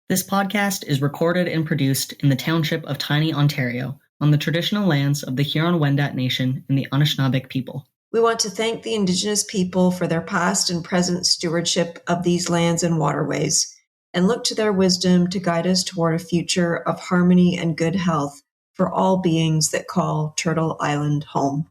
This podcast is recorded and produced in the township of Tiny, Ontario, on the traditional lands of the Huron-Wendat Nation and the Anishinaabeg people. We want to thank the Indigenous people for their past and present stewardship of these lands and waterways, and look to their wisdom to guide us toward a future of harmony and good health for all beings that call Turtle Island home.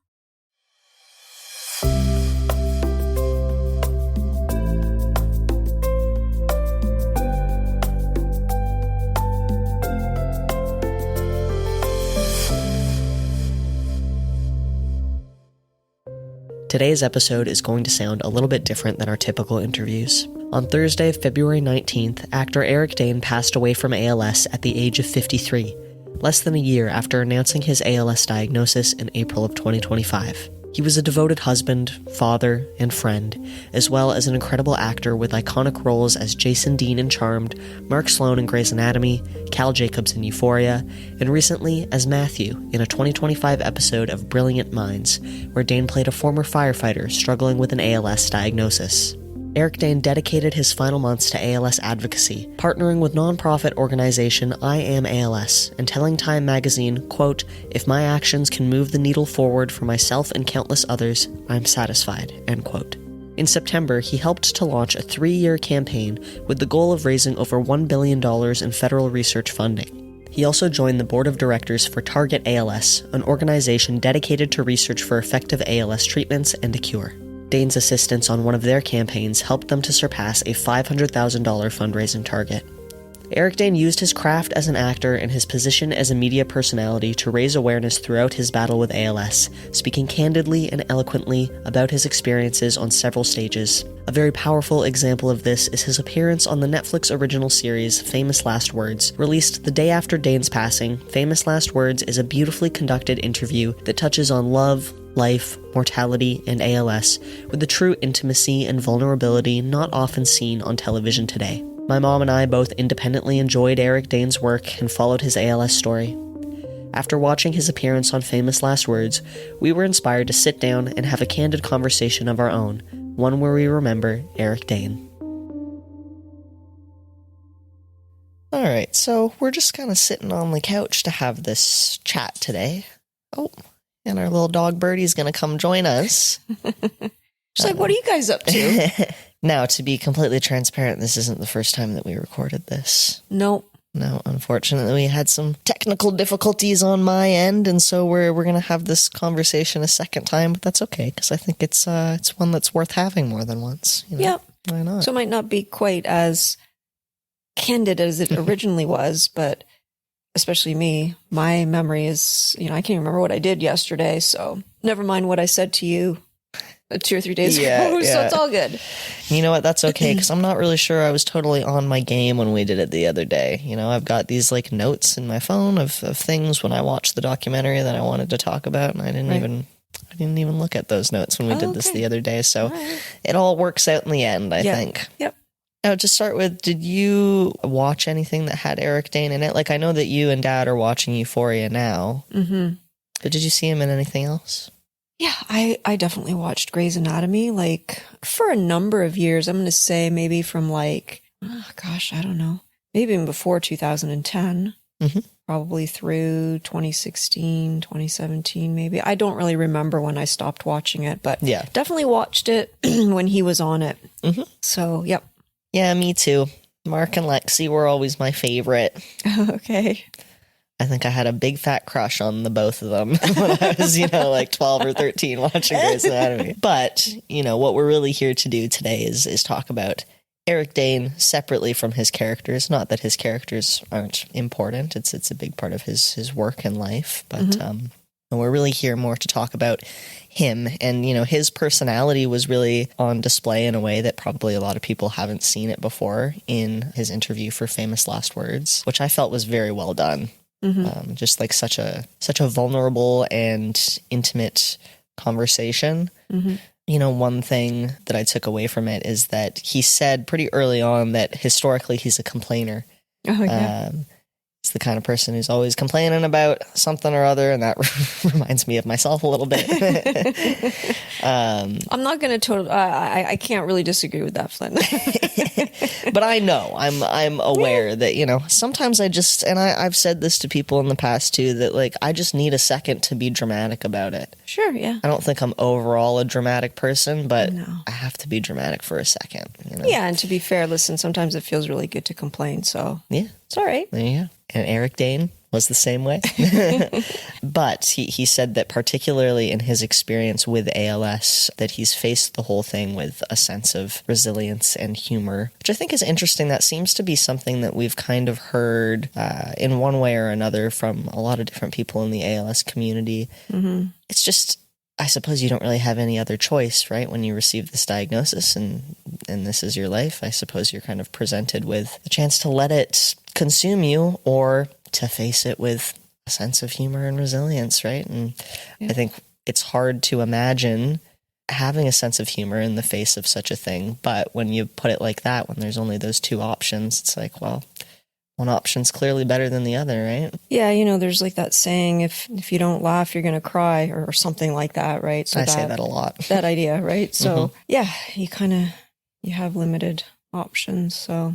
Today's episode is going to sound a little bit different than our typical interviews. On Thursday, February 19th, actor Eric Dane passed away from ALS at the age of 53, less than a year after announcing his ALS diagnosis in April of 2025. He was a devoted husband, father, and friend, as well as an incredible actor with iconic roles as Jason Dean in Charmed, Mark Sloan in Grey's Anatomy, Cal Jacobs in Euphoria, and recently as Matthew in a 2025 episode of Brilliant Minds, where Dane played a former firefighter struggling with an ALS diagnosis. Eric Dane dedicated his final months to ALS advocacy, partnering with nonprofit organization I Am ALS and telling Time magazine, quote, "If my actions can move the needle forward for myself and countless others, I'm satisfied," end quote. In September, he helped to launch a 3-year campaign with the goal of raising over $1 billion in federal research funding. He also joined the board of directors for Target ALS, an organization dedicated to research for effective ALS treatments and a cure. Dane's assistance on one of their campaigns helped them to surpass a $500,000 fundraising target. Eric Dane used his craft as an actor and his position as a media personality to raise awareness throughout his battle with ALS, speaking candidly and eloquently about his experiences on several stages. A very powerful example of this is his appearance on the Netflix original series Famous Last Words. Released the day after Dane's passing, Famous Last Words is a beautifully conducted interview that touches on love, life, mortality, and ALS with the true intimacy and vulnerability not often seen on television today. My mom and I both independently enjoyed Eric Dane's work and followed his ALS story. After watching his appearance on Famous Last Words, we were inspired to sit down and have a candid conversation of our own, one where we remember Eric Dane. Alright, so we're just kind of sitting on the couch to have this chat today. Oh, and our little dog Birdie's going to come join us. She's like, what are you guys up to? Now, to be completely transparent, this isn't the first time that we recorded this. Nope. No, unfortunately, we had some technical difficulties on my end, and so we're going to have this conversation a second time, but that's okay, because I think it's one that's worth having more than once. You know? Yep. Why not? So it might not be quite as candid as it originally was, but especially me, my memory is, I can't remember what I did yesterday, so never mind what I said to you 2 or 3 days ago, so it's all good. You know what, that's okay, because I'm not really sure I was totally on my game when we did it the other day. I've got these notes in my phone of things when I watched the documentary that I wanted to talk about, and I didn't even look at those notes when we did this the other day, so it all works out in the end, I think. Yep. Now, to start with, did you watch anything that had Eric Dane in it? I know that you and Dad are watching Euphoria now. Mm-hmm. But did you see him in anything else? Yeah, I definitely watched Grey's Anatomy, for a number of years. I'm going to say maybe from I don't know, maybe even before 2010, probably through 2016, 2017, maybe. I don't really remember when I stopped watching it, but definitely watched it when he was on it. Mm-hmm. So, yep. Yeah, me too. Mark and Lexi were always my favorite. Okay. I think I had a big fat crush on the both of them when I was, 12 or 13 watching Grey's Anatomy. But, what we're really here to do today is talk about Eric Dane separately from his characters. Not that his characters aren't important. It's a big part of his work and life. But we're really here more to talk about him. And, his personality was really on display in a way that probably a lot of people haven't seen it before in his interview for Famous Last Words, which I felt was very well done. Mm-hmm. Just such a vulnerable and intimate conversation. Mm-hmm. One thing that I took away from it is that he said pretty early on that historically he's a complainer. Oh, yeah. the kind of person who's always complaining about something or other, and that reminds me of myself a little bit. I'm not going to I can't really disagree with that, Flynn. But I know, I'm aware that, you know, sometimes I've said this to people in the past too, that like, I just need a second to be dramatic about it. Sure, yeah. I don't think I'm overall a dramatic person, but No. I have to be dramatic for a second. You know? Yeah, and to be fair, listen, sometimes it feels really good to complain, so Yeah. it's all right. There you go. And Eric Dane was the same way. But he said that particularly in his experience with ALS, that he's faced the whole thing with a sense of resilience and humor, which I think is interesting. That seems to be something that we've kind of heard in one way or another from a lot of different people in the ALS community. Mm-hmm. It's just, I suppose you don't really have any other choice, right? When you receive this diagnosis and this is your life, I suppose you're kind of presented with a chance to let it consume you or to face it with a sense of humor and resilience, right? And I think it's hard to imagine having a sense of humor in the face of such a thing. But when you put it like that, when there's only those two options, it's like, well, one option's clearly better than the other, right? Yeah, you know, there's like that saying, if you don't laugh, you're going to cry, or something like that, right? So I say that a lot. That idea, right? So yeah, you have limited options. So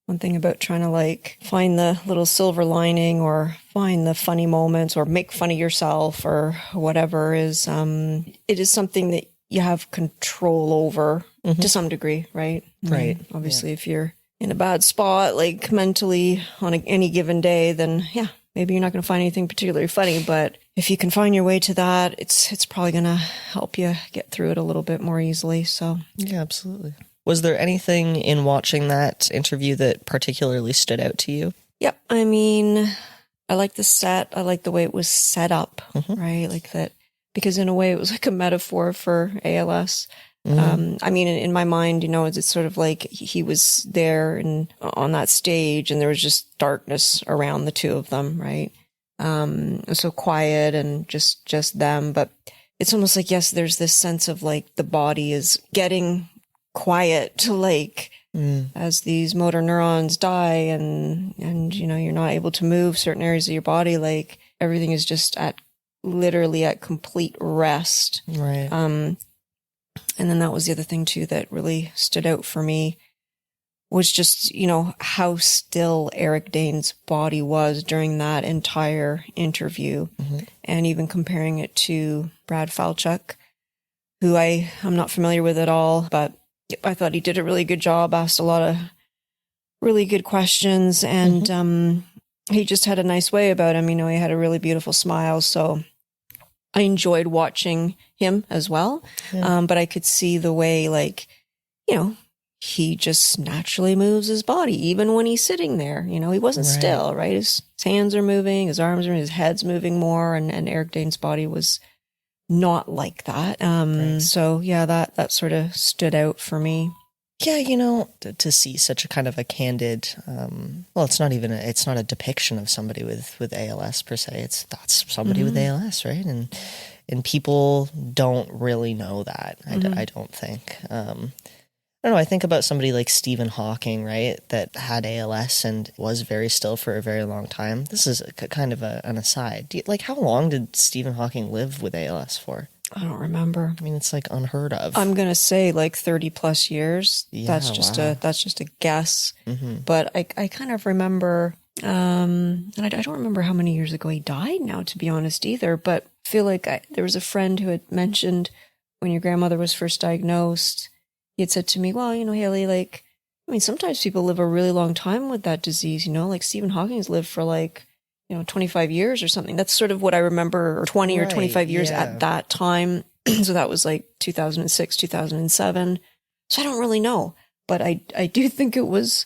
one thing about trying to like find the little silver lining or find the funny moments or make fun of yourself or whatever is, it is something that you have control over to some degree, right? Right. Obviously, if you're in a bad spot, like mentally on any given day, then yeah, maybe you're not going to find anything particularly funny. But if you can find your way to that, it's probably going to help you get through it a little bit more easily. So yeah, absolutely. Was there anything in watching that interview that particularly stood out to you? Yep. I mean, I like the set. I like the way it was set up, right? Like that, because in a way it was like a metaphor for ALS. I mean, in my mind, you know, it's sort of like he was there and on that stage and there was just darkness around the two of them, right? So quiet and just them. But it's almost like, yes, there's this sense of like the body is getting quiet to like, as these motor neurons die and, you know, you're not able to move certain areas of your body, like everything is just literally at complete rest. Right. And then that was the other thing too that really stood out for me was just, you know, how still Eric Dane's body was during that entire interview. And even comparing it to Brad Falchuk, who I'm not familiar with at all, but I thought he did a really good job, asked a lot of really good questions, and he just had a nice way about him. You know, he had a really beautiful smile, so I enjoyed watching him as well. But I could see the way, like, you know, he just naturally moves his body, even when he's sitting there. You know, he wasn't still, right? His hands are moving, his arms are moving, his head's moving more, and Eric Dane's body was not like that. So yeah, that sort of stood out for me. Yeah, you know, to see such a kind of a candid, well, it's not a depiction of somebody with ALS per se. That's somebody with ALS, right? And people don't really know that. I don't think. I don't know. I think about somebody like Stephen Hawking, right, that had ALS and was very still for a very long time. This is kind of an aside. How long did Stephen Hawking live with ALS for? I don't remember. I mean, it's like unheard of. I'm gonna say like 30 plus years. Yeah, that's just a guess. But I kind of remember, and I don't remember how many years ago he died now, to be honest, either. But I feel like there was a friend who had mentioned when your grandmother was first diagnosed, he had said to me, well, you know, Haley, like, I mean, sometimes people live a really long time with that disease, you know, like Stephen Hawking's lived for like, you know, 25 years or something. That's sort of what I remember, or 20 or 25 years at that time. So that was like 2006, 2007. So I don't really know, but I do think it was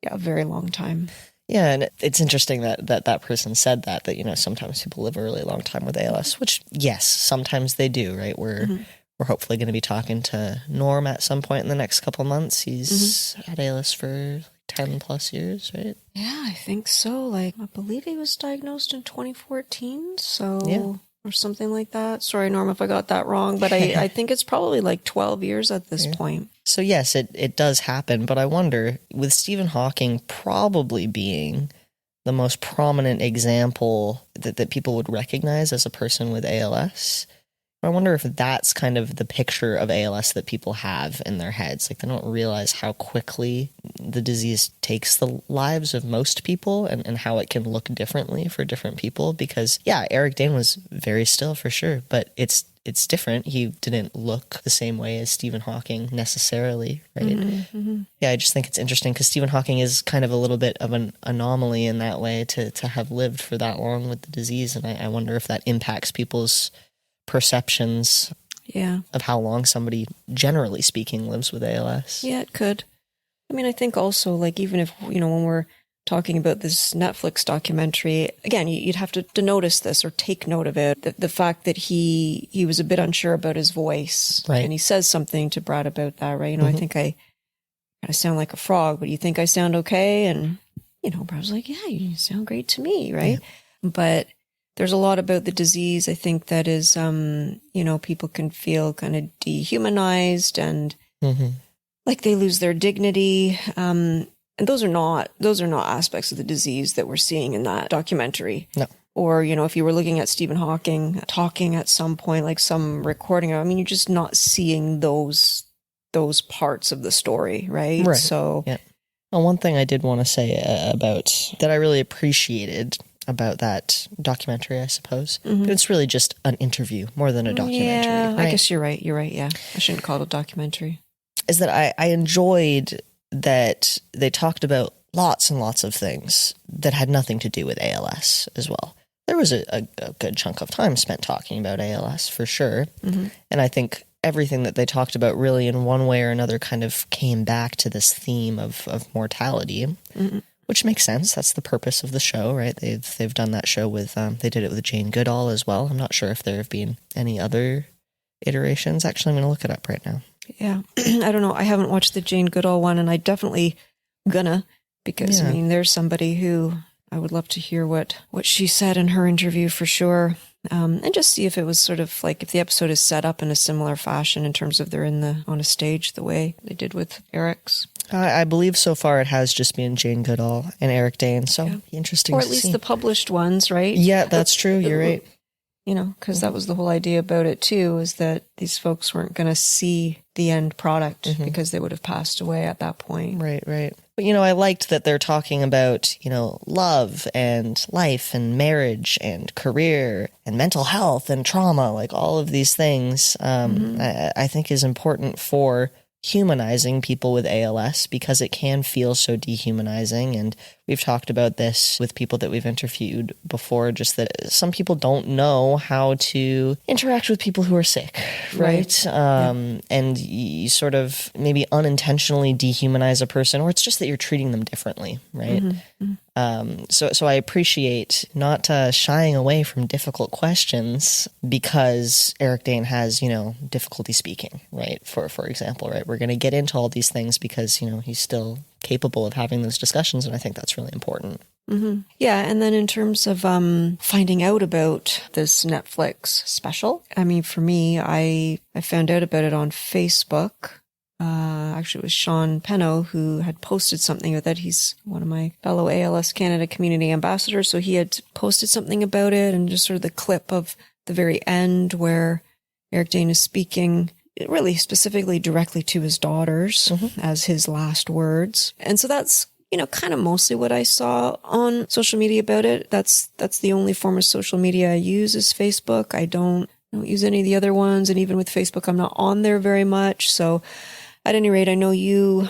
a very long time. Yeah, and it's interesting that person said that, you know, sometimes people live a really long time with ALS, which, yes, sometimes they do, right? We're hopefully going to be talking to Norm at some point in the next couple months. He's had ALS for 10 plus years, right? Yeah, I think so. Like, I believe he was diagnosed in 2014, so or something like that. Sorry, Norm, if I got that wrong, but I think it's probably like 12 years at this point. So yes, it does happen, but I wonder, with Stephen Hawking probably being the most prominent example that people would recognize as a person with ALS. I wonder if that's kind of the picture of ALS that people have in their heads. Like, they don't realize how quickly the disease takes the lives of most people and how it can look differently for different people. Because, yeah, Eric Dane was very still for sure, but it's different. He didn't look the same way as Stephen Hawking necessarily, right? Mm-hmm, mm-hmm. Yeah, I just think it's interesting because Stephen Hawking is kind of a little bit of an anomaly in that way to have lived for that long with the disease. And I wonder if that impacts people's perceptions of how long somebody, generally speaking, lives with ALS. Yeah, it could. I mean, I think also, like, even if, when we're talking about this Netflix documentary, again, you'd have to notice this or take note of it. The fact that he was a bit unsure about his voice. Right. And he says something to Brad about that, right? I think I kind of sound like a frog, but you think I sound okay? And, Brad's like, yeah, you sound great to me, right? Yeah. But there's a lot about the disease, I think, that is, people can feel kind of dehumanized and like they lose their dignity. And those are not aspects of the disease that we're seeing in that documentary. No. Or, if you were looking at Stephen Hawking talking at some point, like some recording, I mean, you're just not seeing those parts of the story, right? Right. So, yeah. Well, one thing I did want to say about that I really appreciated about that documentary, I suppose. But it's really just an interview more than a documentary. Yeah, right? I guess you're right. Yeah. I shouldn't call it a documentary. Is that I enjoyed that they talked about lots and lots of things that had nothing to do with ALS as well. There was a good chunk of time spent talking about ALS for sure. And I think everything that they talked about really in one way or another kind of came back to this theme of mortality. Which makes sense. That's the purpose of the show, right? They've done that show with, they did it with Jane Goodall as well. I'm not sure if there have been any other iterations. Actually, I'm going to look it up right now. Yeah. I don't know. I haven't watched the Jane Goodall one, and I definitely gonna, because, I mean, there's somebody who I would love to hear what she said in her interview for sure. And just see if it was sort of like, if the episode is set up in a similar fashion in terms of they're on a stage the way they did with Eric's. I believe so far it has just been Jane Goodall and Eric Dane, so interesting or to at least see. the published ones, right? Yeah, that's true. You're right. Because that was the whole idea about it too, is that these folks weren't going to see the end product because they would have passed away at that point. Right. But, I liked that they're talking about, love and life and marriage and career and mental health and trauma, like all of these things, I think is important for humanizing people with ALS because it can feel so dehumanizing. And we've talked about this with people that we've interviewed before, just that some people don't know how to interact with people who are sick, right? And you sort of maybe unintentionally dehumanize a person, or it's just that you're treating them differently, right? So I appreciate not shying away from difficult questions because Eric Dane has, difficulty speaking, right? For example, right? We're going to get into all these things because, he's still capable of having those discussions, and I think that's really important. Yeah, and then in terms of finding out about this Netflix special, I mean, for me, I found out about it on Facebook. Actually, it was Sean Penno who had posted something with it. He's one of my fellow ALS Canada community ambassadors, so he had posted something about it, and just sort of the clip of the very end where Eric Dane is speaking really specifically directly to his daughters as his last words. And so that's, kind of mostly what I saw on social media about it. That's the only form of social media I use is Facebook. I don't use any of the other ones. And even with Facebook, I'm not on there very much. So at any rate, I know you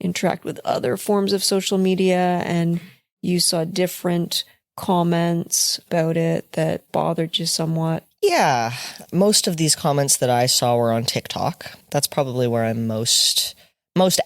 interact with other forms of social media and you saw different comments about it that bothered you somewhat. Yeah, most of these comments that I saw were on TikTok. That's probably where I'm most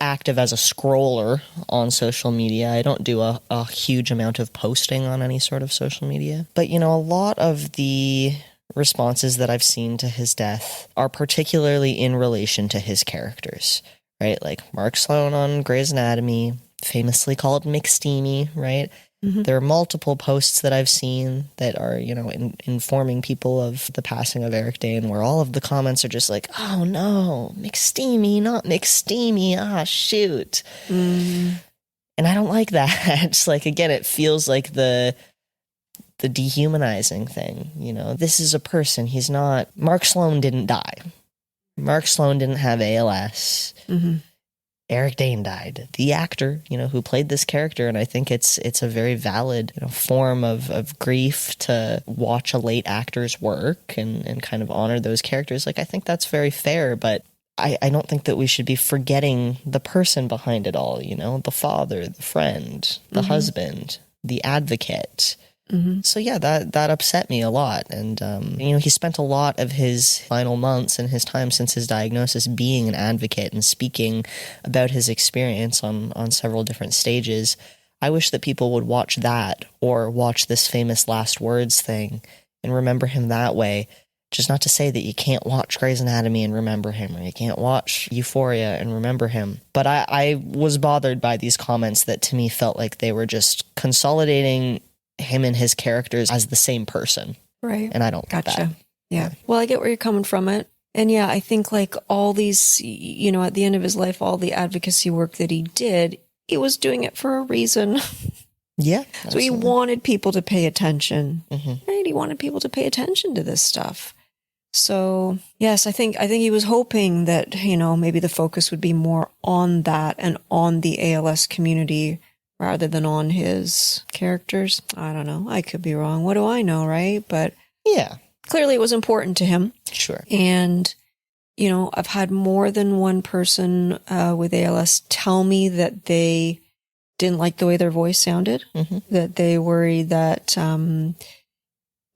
active as a scroller on social media. I don't do a huge amount of posting on any sort of social media. But, a lot of the responses that I've seen to his death are particularly in relation to his characters, right? Like Mark Sloan on Grey's Anatomy, famously called McSteamy, right? There are multiple posts that I've seen that are, informing people of the passing of Eric Dane, where all of the comments are just like, oh no, McSteamy, not McSteamy, shoot. And I don't like that. It's like, again, it feels like the dehumanizing thing, you know? This is a person. He's not... Mark Sloan didn't die. Mark Sloan didn't have ALS. Mm-hmm. Eric Dane died. The actor, you know, who played this character, and I think it's a very valid, you know, form of grief to watch a late actor's work and kind of honor those characters. Like, I think that's very fair, but I don't think that we should be forgetting the person behind it all, you know, the father, the friend, the husband, the advocate. Mm-hmm. So yeah, that upset me a lot. And, you know, he spent a lot of his final months and his time since his diagnosis being an advocate and speaking about his experience on several different stages. I wish that people would watch that or watch this famous last words thing and remember him that way. Just not to say that you can't watch Grey's Anatomy and remember him, or you can't watch Euphoria and remember him. But I was bothered by these comments that to me felt like they were just consolidating him and his characters as the same person. Right. And I don't get that. Yeah. Well, I get where you're coming from it. And yeah, I think like all these, you know, at the end of his life, all the advocacy work that he did, he was doing it for a reason. Yeah. So he wanted people to pay attention. Right? He wanted people to pay attention to this stuff. So yes, I think he was hoping that, you know, maybe the focus would be more on that and on the ALS community rather than on his characters. I don't know. I could be wrong. What do I know, right? But yeah, clearly it was important to him. Sure. And, you know, I've had more than one person with ALS tell me that they didn't like the way their voice sounded, that they worried that,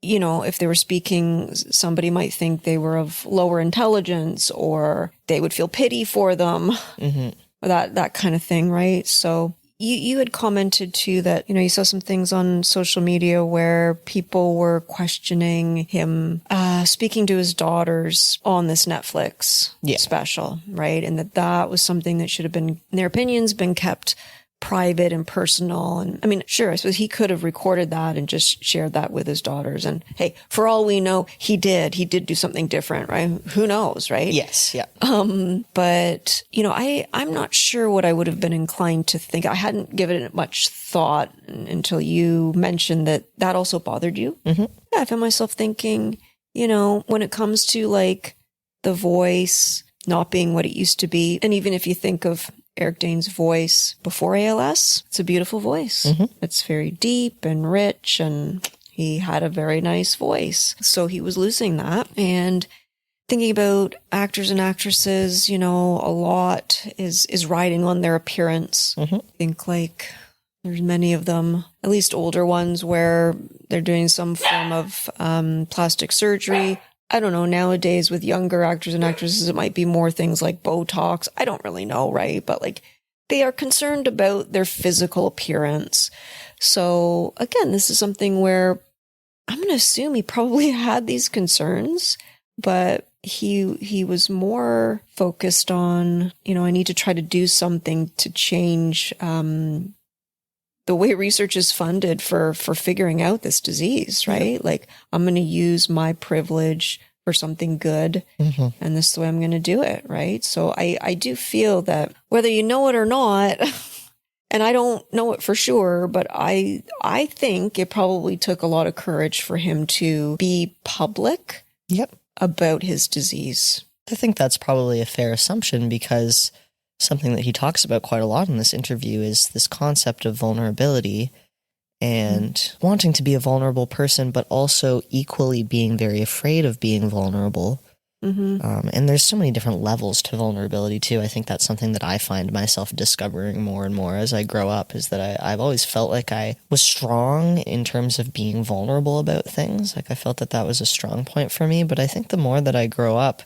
you know, if they were speaking, somebody might think they were of lower intelligence or they would feel pity for them, or that kind of thing, right? So you had commented too that, you know, you saw some things on social media where people were questioning him speaking to his daughters on this Netflix special, right? And that was something that should have been, in their opinions, been kept private and personal. And I mean, sure, I suppose he could have recorded that and just shared that with his daughters. And hey, for all we know, he did do something different, right? Who knows, right? Yes. Yeah. But you know, I'm not sure what I would have been inclined to think. I hadn't given it much thought until you mentioned that also bothered you. Yeah. I found myself thinking, you know, when it comes to like the voice not being what it used to be. And even if you think of Eric Dane's voice before ALS, it's a beautiful voice. It's very deep and rich, and he had a very nice voice. So he was losing that. And thinking about actors and actresses, you know, a lot is riding on their appearance. I think like there's many of them, at least older ones, where they're doing some form of plastic surgery. I don't know, nowadays with younger actors and actresses, it might be more things like Botox. I don't really know, right? But like they are concerned about their physical appearance. So again, this is something where I'm going to assume he probably had these concerns, but he was more focused on, you know, I need to try to do something to change the way research is funded for figuring out this disease, right? Like I'm going to use my privilege for something good, and this is the way I'm going to do it, right? So I do feel that whether you know it or not, and I don't know it for sure, but I think it probably took a lot of courage for him to be public about his disease. I think that's probably a fair assumption, because something that he talks about quite a lot in this interview is this concept of vulnerability and wanting to be a vulnerable person, but also equally being very afraid of being vulnerable. And there's so many different levels to vulnerability too. I think that's something that I find myself discovering more and more as I grow up, is that I've always felt like I was strong in terms of being vulnerable about things. Like I felt that was a strong point for me. But I think the more that I grow up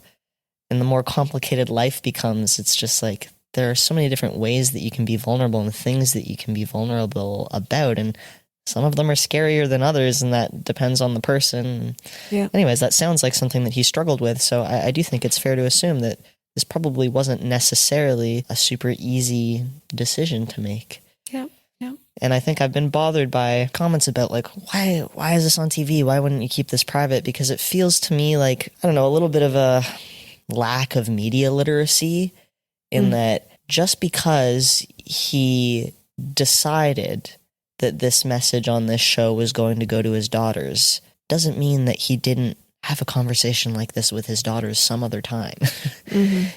and the more complicated life becomes, it's just like, there are so many different ways that you can be vulnerable and things that you can be vulnerable about. And some of them are scarier than others, and that depends on the person. Yeah. Anyways, that sounds like something that he struggled with. So I do think it's fair to assume that this probably wasn't necessarily a super easy decision to make. Yeah. And I think I've been bothered by comments about like, why is this on TV? Why wouldn't you keep this private? Because it feels to me like, I don't know, a little bit of a lack of media literacy in that just because he decided that this message on this show was going to go to his daughters doesn't mean that he didn't have a conversation like this with his daughters some other time.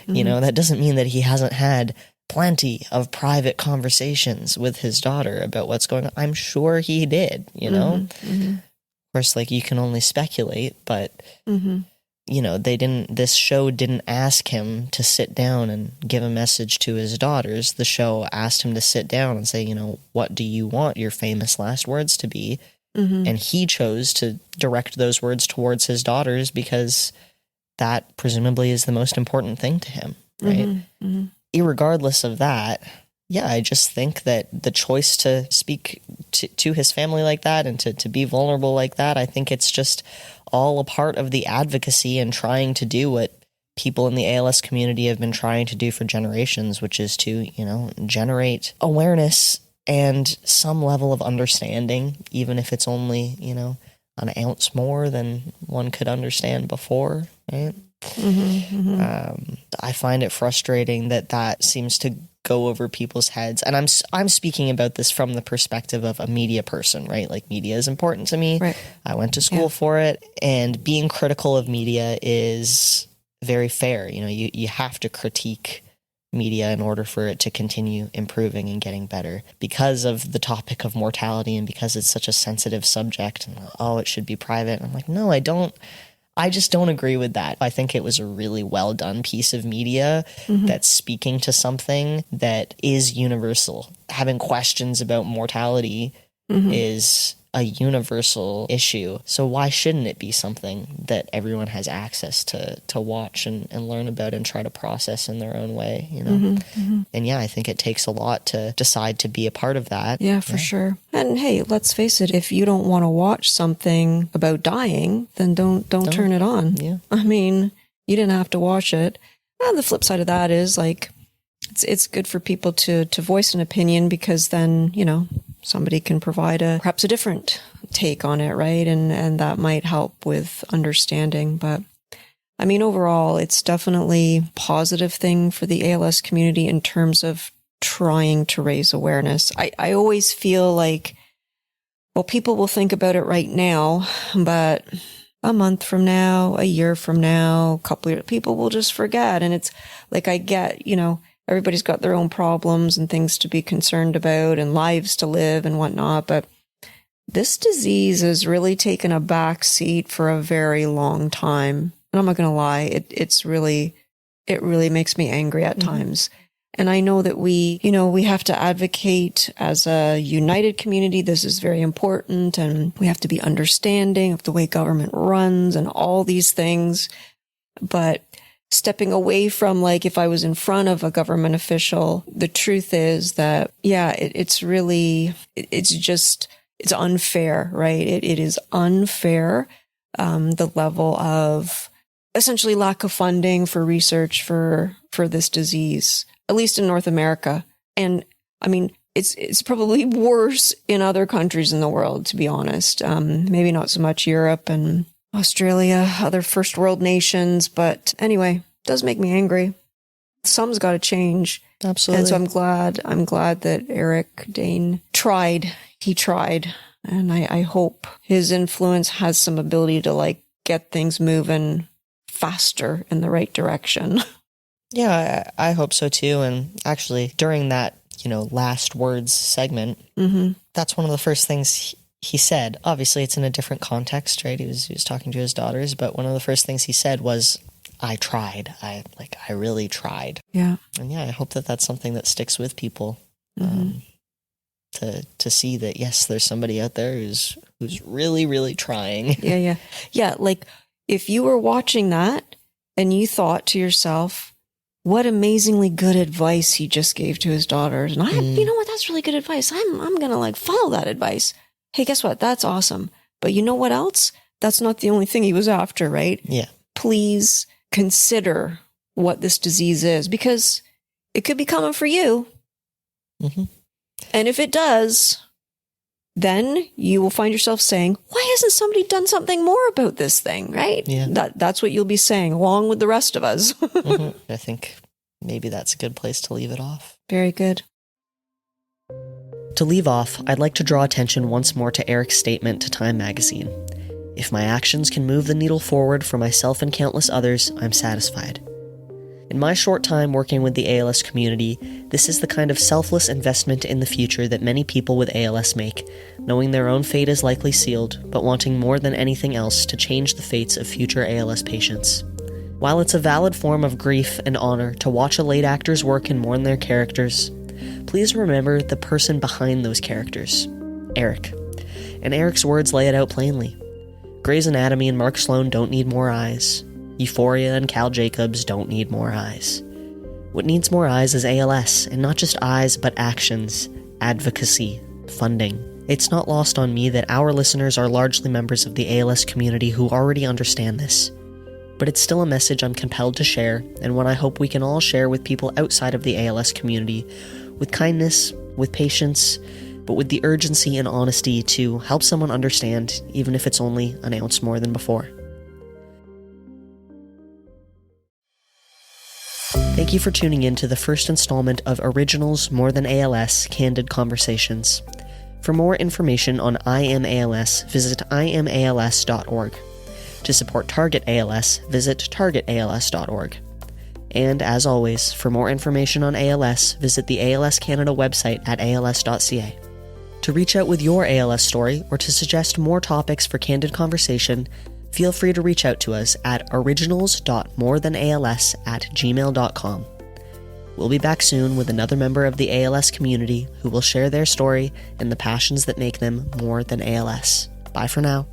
You know, that doesn't mean that he hasn't had plenty of private conversations with his daughter about what's going on. I'm sure he did, you know? Of course, like, you can only speculate, but, you know, this show didn't ask him to sit down and give a message to his daughters. The show asked him to sit down and say, you know, what do you want your famous last words to be? And he chose to direct those words towards his daughters because that presumably is the most important thing to him, right? Irregardless of that, yeah, I just think that the choice to speak to his family like that and to be vulnerable like that, I think it's just all a part of the advocacy and trying to do what people in the ALS community have been trying to do for generations, which is to, you know, generate awareness and some level of understanding, even if it's only, you know, an ounce more than one could understand before, right? I find it frustrating that seems to go over people's heads. And I'm speaking about this from the perspective of a media person, right? Like, media is important to me. Right. I went to school for it, and being critical of media is very fair. You know, you have to critique media in order for it to continue improving and getting better because of the topic of mortality and because it's such a sensitive subject and, oh, it should be private. And I'm like, no, I just don't agree with that. I think it was a really well done piece of media that's speaking to something that is universal. Having questions about mortality is a universal issue. So why shouldn't it be something that everyone has access to watch and learn about and try to process in their own way, you know? And yeah, I think it takes a lot to decide to be a part of that. Yeah, for sure. And hey, let's face it, if you don't want to watch something about dying, then don't turn it on. Yeah. I mean, you didn't have to watch it. And the flip side of that is, like, it's good for people to voice an opinion, because then, you know, somebody can provide perhaps a different take on it, right? And that might help with understanding. But I mean, overall, it's definitely a positive thing for the ALS community in terms of trying to raise awareness. I always feel like, well, people will think about it right now, but a month from now, a year from now, a couple of years, people will just forget. And it's like, I get, you know, everybody's got their own problems and things to be concerned about and lives to live and whatnot. But this disease has really taken a back seat for a very long time. And I'm not going to lie, it really makes me angry at times. And I know that we have to advocate as a united community. This is very important. And we have to be understanding of the way government runs and all these things. But stepping away from, like, if I was in front of a government official, the truth is that, yeah, it's unfair, right? It is unfair. The level of essentially lack of funding for research for this disease, at least in North America. And I mean, it's probably worse in other countries in the world, to be honest. Maybe not so much Europe and Australia, other first world nations. But anyway, it does make me angry. Some's got to change. Absolutely. And so I'm glad that Eric Dane tried. He tried. And I hope his influence has some ability to, like, get things moving faster in the right direction. Yeah, I hope so too. And actually, during that, last words segment, that's one of the first things he said. Obviously, it's in a different context, right? He was talking to his daughters, but one of the first things he said was, I tried. I really tried. Yeah. And yeah, I hope that that's something that sticks with people. To see that, yes, there's somebody out there who's really, really trying. Yeah. Like, if you were watching that and you thought to yourself, what amazingly good advice he just gave to his daughters. And you know what? That's really good advice. I'm going to follow that advice. Hey, guess what? That's awesome. But you know what else? That's not the only thing he was after, right? Yeah. Please consider what this disease is, because it could be coming for you. And if it does, then you will find yourself saying, why hasn't somebody done something more about this thing, right? Yeah. That's what you'll be saying, along with the rest of us. I think maybe that's a good place to leave it off. Very good. To leave off, I'd like to draw attention once more to Eric's statement to Time magazine. If my actions can move the needle forward for myself and countless others, I'm satisfied. In my short time working with the ALS community, this is the kind of selfless investment in the future that many people with ALS make, knowing their own fate is likely sealed, but wanting more than anything else to change the fates of future ALS patients. While it's a valid form of grief and honor to watch a late actor's work and mourn their characters, please remember the person behind those characters, Eric. And Eric's words lay it out plainly. Grey's Anatomy and Mark Sloan don't need more eyes. Euphoria and Cal Jacobs don't need more eyes. What needs more eyes is ALS, and not just eyes, but actions, advocacy, funding. It's not lost on me that our listeners are largely members of the ALS community who already understand this. But it's still a message I'm compelled to share, and one I hope we can all share with people outside of the ALS community, with kindness, with patience, but with the urgency and honesty to help someone understand, even if it's only an ounce more than before. Thank you for tuning in to the first installment of Originals More Than ALS Candid Conversations. For more information on I Am ALS, visit imals.org. To support Target ALS, visit targetals.org. And as always, for more information on ALS, visit the ALS Canada website at als.ca. To reach out with your ALS story or to suggest more topics for candid conversation, feel free to reach out to us at originals.morethanals@gmail.com. We'll be back soon with another member of the ALS community who will share their story and the passions that make them more than ALS. Bye for now.